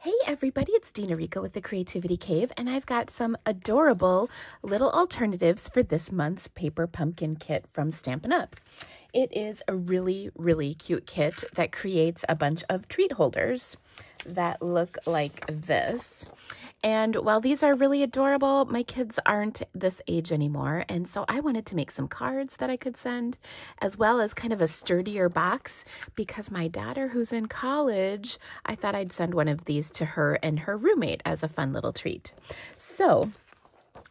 Hey everybody, it's Dina Rico with the Creativity Cave, and I've got some adorable little alternatives for this month's paper pumpkin kit from Stampin' Up! It is a really, really cute kit that creates a bunch of treat holders that look like this. And while these are really adorable, my kids aren't this age anymore, and so I wanted to make some cards that I could send, as well as kind of a sturdier box, because my daughter, who's in college, I thought I'd send one of these to her and her roommate as a fun little treat. So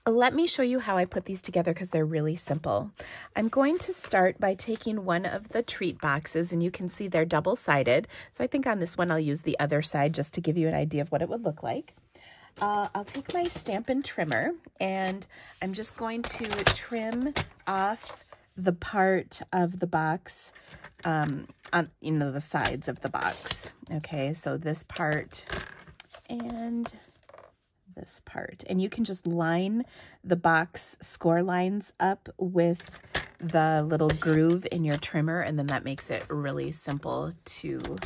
let me show you how I put these together because they're really simple. I'm going to start by taking one of the treat boxes, and you can see they're double-sided. So I think on this one I'll use the other side just to give you an idea of what it would look like. I'll take my Stampin' trimmer, and I'm just going to trim off the part of the box on, the sides of the box. Okay, so this part and this part. And you can just line the box score lines up with the little groove in your trimmer, and then that makes it really simple to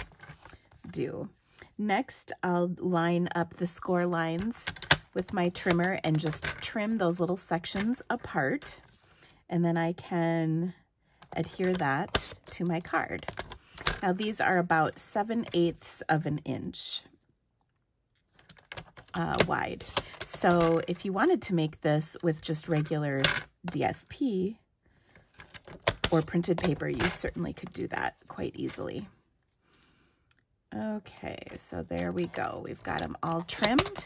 do. Next, I'll line up the score lines with my trimmer and just trim those little sections apart, and then I can adhere that to my card. Now these are about 7/8 of an inch wide. So if you wanted to make this with just regular DSP or printed paper, you certainly could do that quite easily. Okay, so there we go. We've got them all trimmed.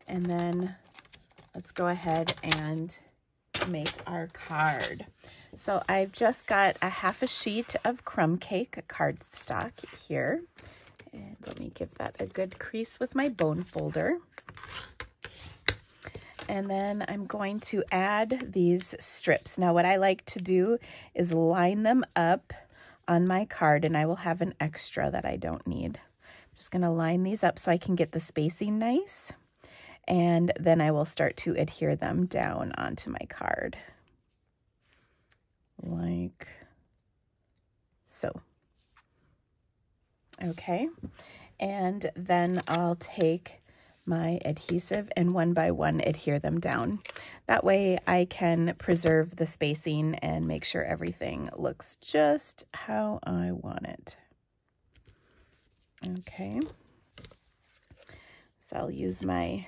And then let's go ahead and make our card. So I've just got a half a sheet of crumb cake cardstock here. And let me give that a good crease with my bone folder. And then I'm going to add these strips. Now what I like to do is line them up on my card, and I will have an extra that I don't need. I'm just going to line these up so I can get the spacing nice, and then I will start to adhere them down onto my card like so. Okay, and then I'll take my adhesive and one by one adhere them down. That way I can preserve the spacing and make sure everything looks just how I want it. Okay, so I'll use my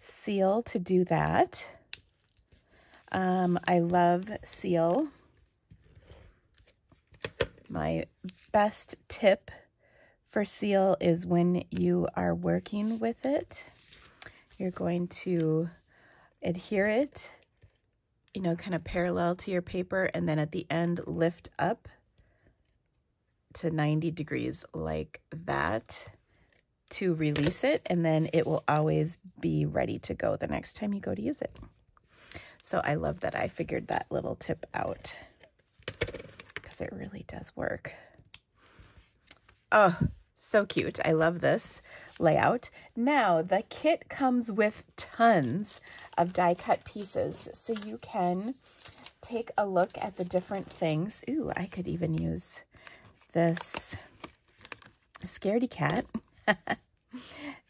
seal to do that. I love seal. My best tip for seal is when you are working with it, you're going to adhere it, kind of parallel to your paper, and then at the end lift up to 90 degrees like that to release it, and then it will always be ready to go the next time you go to use it. So I love that I figured that little tip out because it really does work. Oh, so cute. I love this layout. Now, the kit comes with tons of die cut pieces, so you can take a look at the different things. Ooh, I could even use this scaredy cat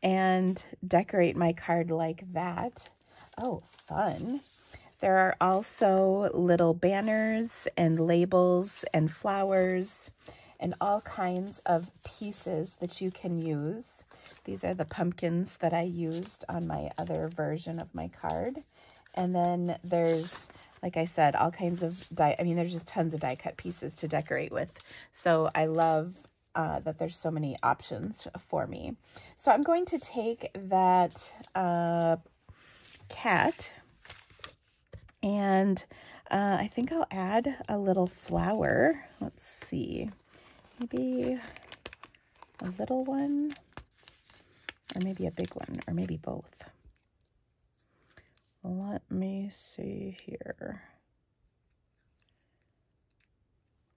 and decorate my card like that. Oh, fun. There are also little banners and labels and flowers and all kinds of pieces that you can use. These are the pumpkins that I used on my other version of my card. And then there's, like I said, all kinds of there's just tons of die cut pieces to decorate with. So I love that there's so many options for me. So I'm going to take that cat, and I think I'll add a little flower. Let's see. Maybe a little one, or maybe a big one, or maybe both. Let me see here.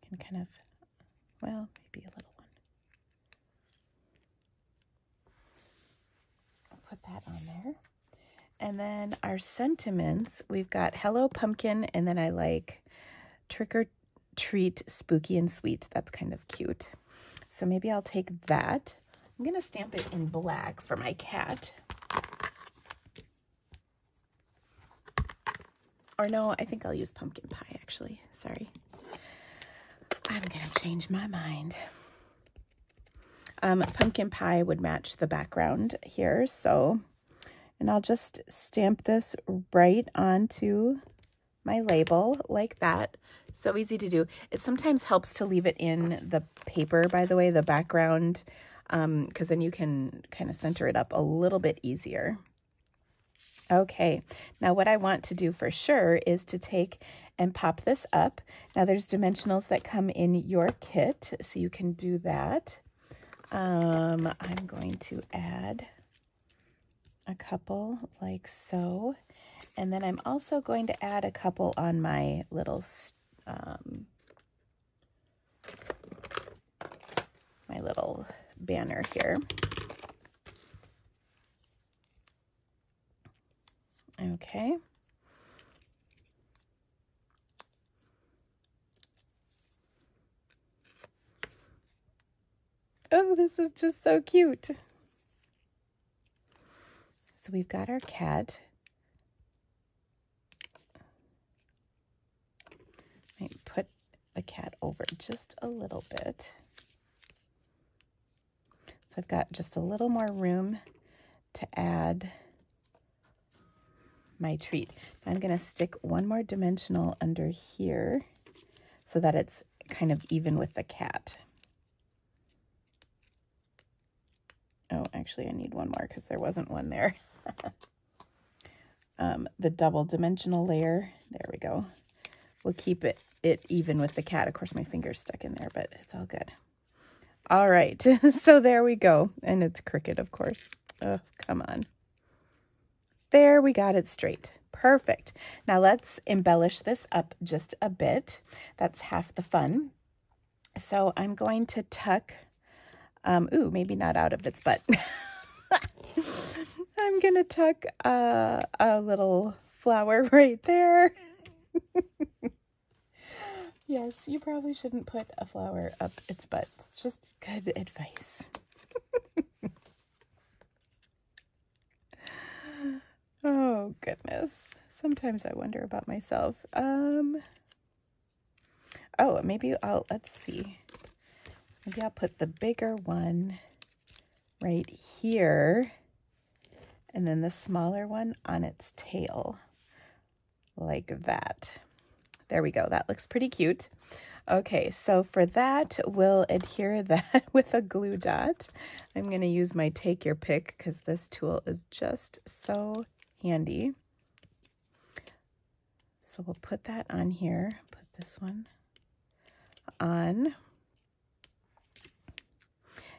Can kind of, well, maybe a little one. I'll put that on there. And then our sentiments, we've got Hello Pumpkin, and then I like Trick or Treat, Spooky and Sweet. That's kind of cute. So maybe I'll take that I'm going to stamp it in black for my cat. Or no, I think I'll use pumpkin pie, actually. Sorry. I'm going to change my mind. Pumpkin pie would match the background here, so, and I'll just stamp this right onto my label like that. So easy to do. It sometimes helps to leave it in the paper, by the way, the background, because then you can kind of center it up a little bit easier. Okay, now what I want to do for sure is to take and pop this up. Now there's dimensionals that come in your kit, so you can do that. I'm going to add a couple like so. And then I'm also going to add a couple on my little banner here. Okay. Oh, this is just so cute. So we've got our cat. Might put the cat over just a little bit. So I've got just a little more room to add my treat. I'm going to stick one more dimensional under here so that it's kind of even with the cat. Oh, actually I need one more because there wasn't one there. The double dimensional layer, there we go. We'll keep it even with the cat. Of course my finger's stuck in there, but it's all good. All right, so there we go. And it's crooked, of course. Oh, come on. There, we got it straight. Perfect. Now let's embellish this up just a bit. That's half the fun. So I'm going to tuck, ooh, maybe not out of its butt. I'm going to tuck a little flower right there. Yes, you probably shouldn't put a flower up its butt. It's just good advice. Oh, goodness. Sometimes I wonder about myself. Oh, maybe let's see. Maybe I'll put the bigger one right here and then the smaller one on its tail like that. There we go. That looks pretty cute. Okay, so for that, we'll adhere that with a glue dot. I'm going to use my take your pick because this tool is just so handy. So we'll put that on here. Put this one on.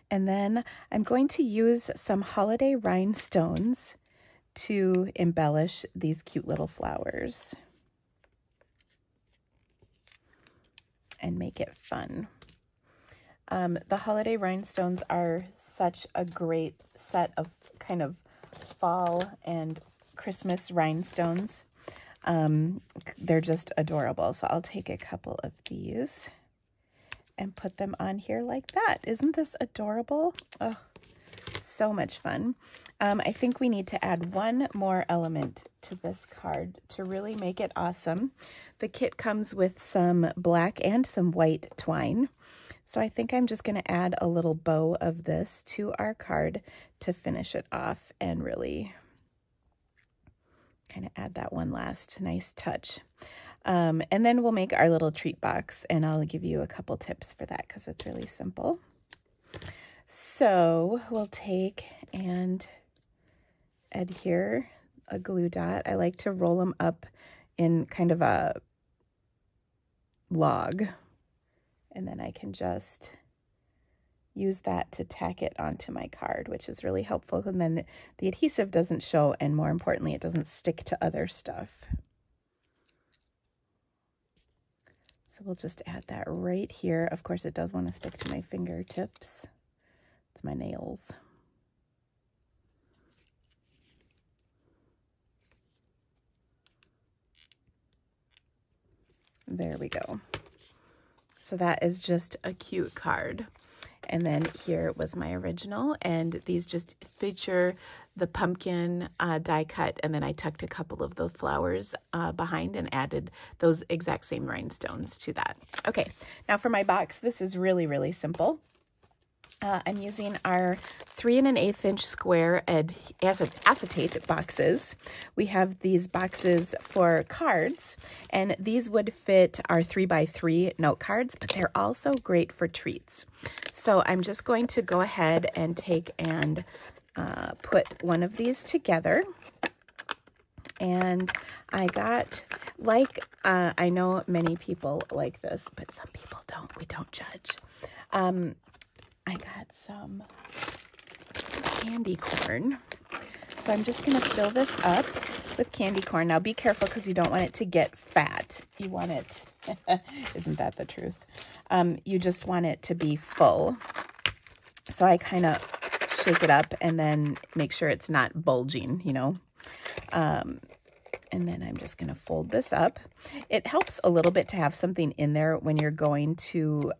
And then I'm going to use some holiday rhinestones to embellish these cute little flowers and make it fun. The holiday rhinestones are such a great set of kind of fall and Christmas rhinestones. They're just adorable. So I'll take a couple of these and put them on here like that. Isn't this adorable? Oh, so much fun. I think we need to add one more element to this card to really make it awesome. The kit comes with some black and some white twine. So I think I'm just going to add a little bow of this to our card to finish it off and really kind of add that one last nice touch. And then we'll make our little treat box, and I'll give you a couple tips for that because it's really simple. So we'll take and adhere a glue dot. I like to roll them up in kind of a log, and then I can just use that to tack it onto my card, which is really helpful. And then the adhesive doesn't show, and more importantly, it doesn't stick to other stuff. So we'll just add that right here. Of course, it does want to stick to my fingertips. It's my nails. There we go. So that is just a cute card. And then here was my original, and these just feature the pumpkin die cut, and then I tucked a couple of the flowers behind and added those exact same rhinestones to that. Okay, now for my box, this is really, really simple. I'm using our 3 1/8 inch square acetate boxes. We have these boxes for cards, and these would fit our 3x3 note cards, but they're also great for treats. So I'm just going to go ahead and take and put one of these together. And I got, like, I know many people like this, but some people don't. We don't judge. I got some candy corn. So I'm just going to fill this up with candy corn. Now be careful because you don't want it to get fat. You want it, isn't that the truth? You just want it to be full. So I kind of shake it up and then make sure it's not bulging, you know. And then I'm just going to fold this up. It helps a little bit to have something in there when you're going to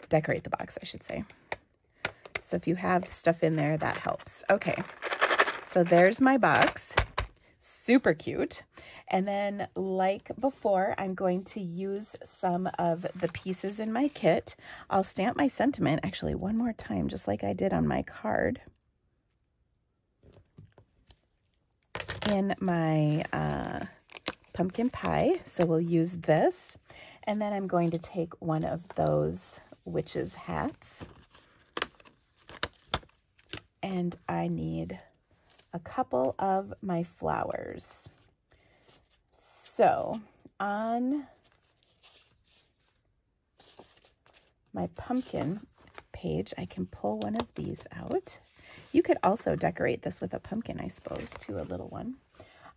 decorate the box, I should say. So if you have stuff in there, that helps. Okay, so there's my box. Super cute. And then, like before, I'm going to use some of the pieces in my kit. I'll stamp my sentiment, actually, one more time, just like I did on my card. In my pumpkin pie. So we'll use this. And then I'm going to take one of those witches' hats. And I need a couple of my flowers. So on my pumpkin page, I can pull one of these out. You could also decorate this with a pumpkin, I suppose, too, a little one.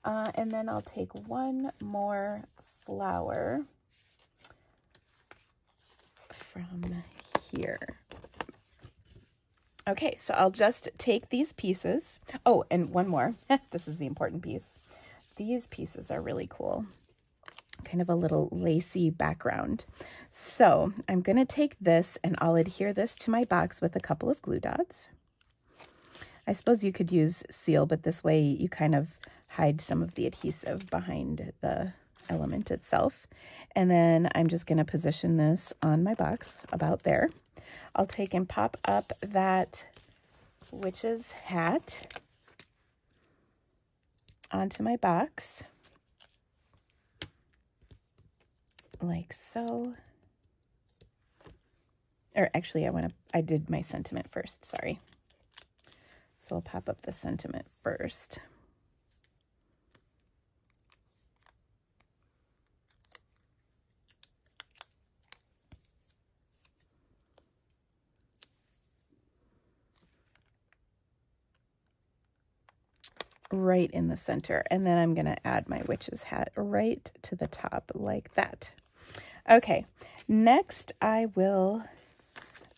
And then I'll take one more flower from here. Okay, so I'll just take these pieces. Oh, and one more. This is the important piece. These pieces are really cool. Kind of a little lacy background. So I'm going to take this and I'll adhere this to my box with a couple of glue dots. I suppose you could use seal, but this way you kind of hide some of the adhesive behind the element itself. And then I'm just going to position this on my box about there. I'll take and pop up that witch's hat onto my box, like so. Or actually, I did my sentiment first, sorry. So I'll pop up the sentiment first. Right in the center, and then I'm going to add my witch's hat right to the top like that. Okay, next I will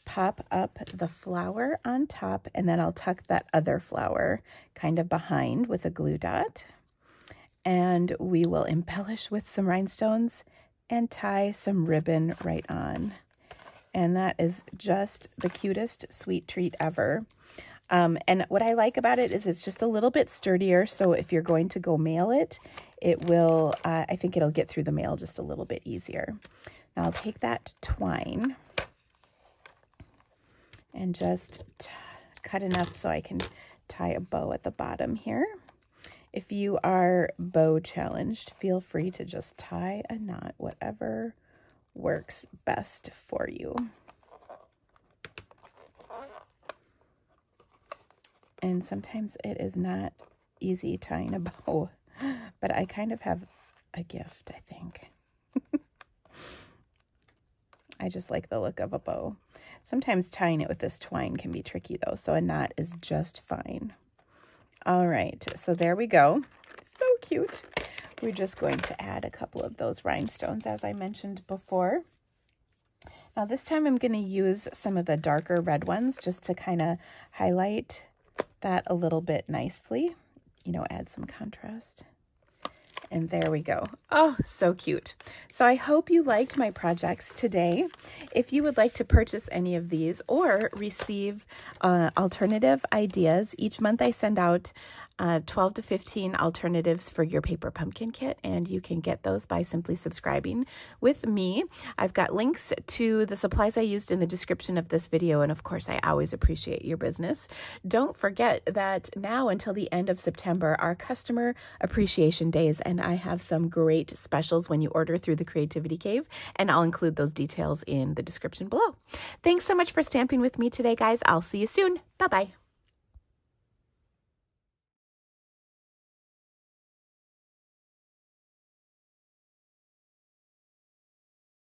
pop up the flower on top, and then I'll tuck that other flower kind of behind with a glue dot, and we will embellish with some rhinestones and tie some ribbon right on. And that is just the cutest sweet treat ever. And what I like about it is it's just a little bit sturdier. So if you're going to go mail it, it will, I think it'll get through the mail just a little bit easier. Now I'll take that twine and just cut enough so I can tie a bow at the bottom here. If you are bow challenged, feel free to just tie a knot, whatever works best for you. And sometimes it is not easy tying a bow, but I kind of have a gift, I think. I just like the look of a bow. Sometimes tying it with this twine can be tricky though, so a knot is just fine. All right, so there we go. So cute. We're just going to add a couple of those rhinestones, as I mentioned before. Now this time I'm going to use some of the darker red ones just to kind of highlight that a little bit nicely, you know, add some contrast. And there we go. Oh, so cute. So I hope you liked my projects today. If you would like to purchase any of these or receive alternative ideas, each month I send out 12 to 15 alternatives for your paper pumpkin kit, and you can get those by simply subscribing with me. I've got links to the supplies I used in the description of this video, and of course I always appreciate your business. Don't forget that now until the end of September are customer appreciation days, and I have some great specials when you order through the Creativity Cave, and I'll include those details in the description below. Thanks so much for stamping with me today, guys. I'll see you soon. Bye-bye.